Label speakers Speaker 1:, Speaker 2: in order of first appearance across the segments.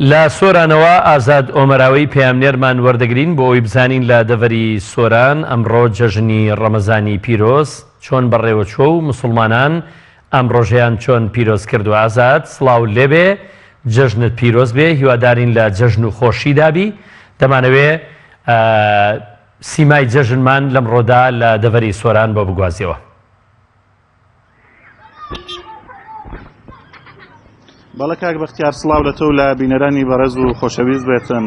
Speaker 1: لە سۆرانەوە ئازاد ئۆمەراوەیی پەیامنێرمان وەردەگرین بۆ ئەوی بزانین لە دەڤەری سۆران ئەمڕۆ جەژنی ڕەمەزانی پیرۆز چۆن بەڕێوەچووە و مسلمانان ئەم ڕۆژەیان چۆن پیرۆز کردو. ئازاد سڵاو لێبێ، جەژنت پیرۆز بێ، هیوادارین لە جەژن و خۆشی دابی. دەمانەوێ سیمای جەژنمان لەم ڕۆدا لە دەڤەری سۆران بۆ بگوازیەوە.
Speaker 2: بەڵێ کاک بەختیار سڵاو لە تۆ و لە بینەرانی بەڕێز و خۆشەویست بێتن.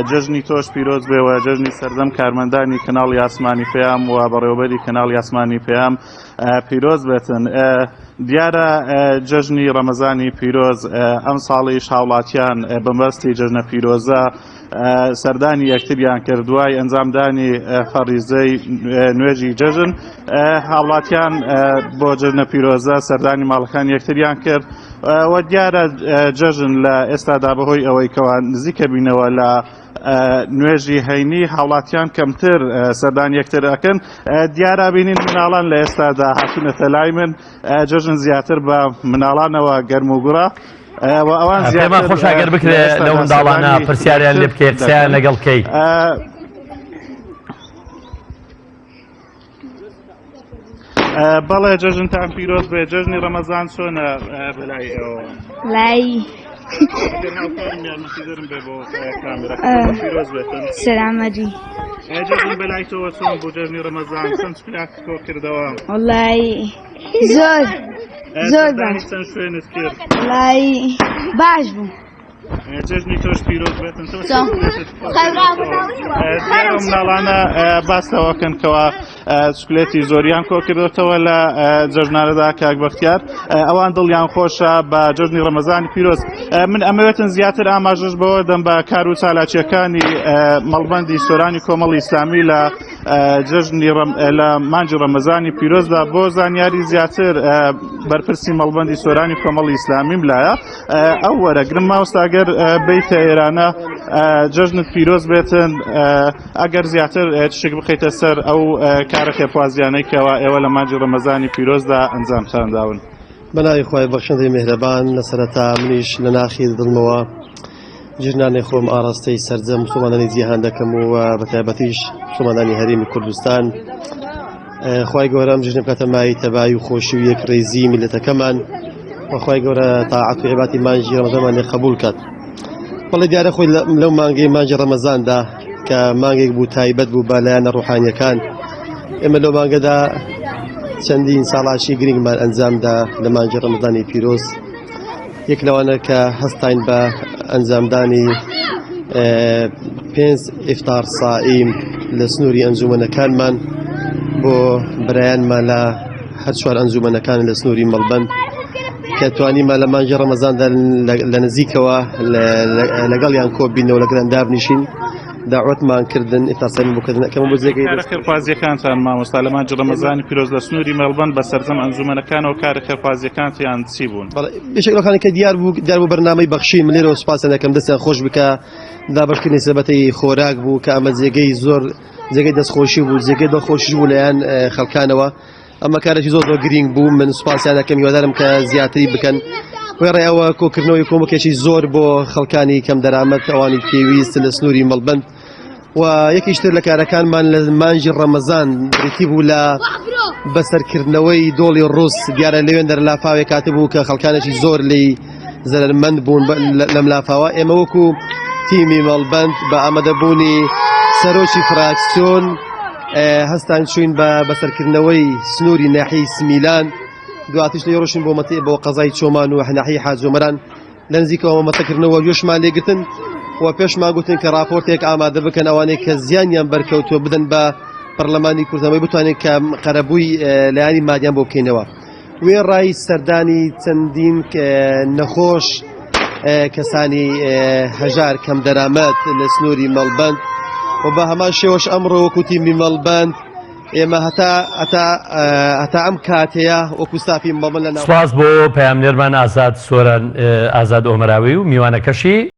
Speaker 2: جەژنی تۆش پیرۆز بێەوە، جەژنی سەردەم کارمەندانی کەناڵی ئاسمانی پێیام و بەڕێوەبەری کەناڵی ئاسمانی پێیام پیرۆز بێتن. دیارە جەژنی ڕەمەزانی پیرۆز ئەم ساڵیش هاوڵاتیان بەمبەستی جەژنە پیرۆزە سەردانی یەکتریان کرد. دوای ئەنجامدانی فەریزەی نوێژی جەژن هاوڵاتیان بۆ جەژنە پیرۆزە سەردانی ماڵەکان یەکتریان کرد و دیارە جەژن لە ئێستادا بەهۆی ئەوەی کەوا نزیکە بینەوە لە نوێژی هەینی هاوڵاتیان کەمتر سەردانی یەکتر ئەکەن. دیارە بینین مناڵان لە ئێستادا هاتوونەتە لای من، جەژن زیاتر بە مناڵانەوە گەرم و گوڕە و ئەوان زیاتر
Speaker 1: خۆش ئەگەر بکرێ لەو منداڵانە پرسیاریان لێ بکەی قسەیان لەگەڵ بکەی.
Speaker 2: بەڵێ جەژنتان پیرۆز بێ. جەژنی ڕەمەزان چۆنە بەلای ئێوە؟
Speaker 3: لای سەلامەتی.
Speaker 2: جەژن بەلای تۆوە چۆن بوو جەژنی ڕەمەزان؟ چەند شکلات تۆ کردەوە؟
Speaker 3: وەڵای زۆر زۆر باش.
Speaker 2: چەند شوێنت کرد؟
Speaker 3: وەڵای باش بوو.
Speaker 2: جەژنی تۆش پیرۆز بێتن. مناڵانە باس لەوەکەن کەوا چکلێتی زۆریان کۆ کردوێتەوە لە جەژنانەدا کاک بەختیار، ئەوان دڵیان خۆشە بە جەژنی ڕەمەزانی پیرۆز. من ئەمەوێتن زیاتر ئاماژەش بەوە دەم بە کار و چالاکیەکانی مەڵبەندی سۆرانی کۆمەڵی ئیسلامی لە جەژنی لە مانجی ڕەمەزانی پیرۆزدا بۆ زانیاری زیاتر بەرپرسی مەڵبەندی سۆرانی کۆمەڵی ئیسلامیم لایە ئەو وەرەگرم ماوەستاگەر بیتە ئێرانە جەژنت پیرۆز بێتن. ئەگەر زیاتر تشک بخەیتە سەر ئەو کارە خێرخوازیانەی کەوا ئێوە لە مانجی ڕەمەزانی پیرۆزدا ئەنجامتانداون.
Speaker 4: بەناوی خوای بەخشەندەی میهرەبان، لە سەرەتا منیش لە ناخی دڵمەوە جژنانی خۆم ئاڕاستەی سەرجەم مسلمانانی جیهان دەکەم و بەتایبەتیش مسلمانانی هەرێمی کوردستان. خوای گەورە ئەم جژنە بکاتە مای تەبایی و خۆشی و یەکڕێزی میلەتەکەمان و خوای گەورە تاعەت و عیبادی مانجی ڕەمەزانمان لێ قبوڵ کات. بەڵێ دیارە خۆی لەو مانگەی مانجی ڕەمەزاندا کە مانگێک بوو تایبەت بوو بە لایەنە ڕوحانیەکان، ئێمە لەو مانگەدا چەندین ساڵاشی گرنگمان ئەنجامدا لە مانجی ڕەمەزانی پیرۆز. یەک لەوانە کە هەستاین بە ئەنجامدانی 5 ئیفتار سائیم لە سنووری ئەنجومەنەکانمان بۆ برایانمان لە هەر چوار ئەنجومەنەکان لە سنووری مەڵبەند کە توانیمان لە مانجی ڕەمەزاندا لە نزیکەوە لەگەڵیان کۆبینەوە لەگەڵیان دابنیشین، داوەتمان کردن ئیفتارسانی بۆکردن ئەکەمە بۆ جێگەی
Speaker 2: کارە خێرخوازیەکانتان مامۆستا لە مانجی ڕەمەزانی پیرۆز لە سنووری مەڵبەند بە سەرجەم ئەنجومەنەکانەوە کارە خێرخوازیەکانتیان چی بوون؟
Speaker 4: بێشێکەکانی کە دیار بوو بەرنامەی بەخشین من لێرەوە سوپاسیان دەکەم دەستیان خۆش بکە دابەشکردنی سەبەتەی خۆراک بوو کە ئەمە جێگەی زۆر جێگەی دەستخۆشی بوو، جێگەی دڵخۆشی بوو لەیان خەڵکانەوە. ئەمە کارێکی زۆر گرنگ بوو، من سوپاسیان دەکەم، هیوادارم کە زیاتری بکەن. وێڕێ ئەوە کۆکردنەوەی کۆمەکێکی زۆر بۆ خەڵکانی کەم دەرامەت ئەوانی پێویست لە سنووری مەڵبەند و یەکیشتر لە کارەکانمان لە مانجی ڕەمەزان بریتی بوو لە بەسەرکردنەوەی دۆڵی ڕوس. دیارە لەوێن دەرلافاوێک کاتبوو کە خەڵکانێکی زۆر لی زەرمەند بوون لەم لافاوە. ئێمە وەکو تیمی مەڵبەند بە ئامادەبوونی سەرۆکی فراکسیۆن هەستان چوین بە بەسەرکردنەوەی سنووری ناحیەی سمیلان، دواتیش لە ڕۆژین بۆ قەزای چۆمان و ناحیەی حاجۆمەران لە نزیکەوە مەتەکردنەوە گوێشمان لێگرتن و پێشمان گوتن کە راپۆرتێک ئامادە بکەن ئەوانەی کە زیانیان بەرکەوتووە بدەن بە پەرلەمانی کوردستان بتوانێت کە قەرەبووی لایانی مادیان بۆ بکەینەوە. وێڕای سەردانی چەندین نەخۆش کەسانی هەژار کەم دەرامەت لە سنووری مەڵبەند و بە هەمان شێوەش ئەمڕۆ وەکو تیمی مەڵبەند ئێمە هەتا ئەم کاتەیە وەکو ستافی مەڵبەند لە
Speaker 1: سواز بۆ پەیامنێرمان ئازاد سۆران ئازاد ئۆمەراوەیی و میوانەکەشی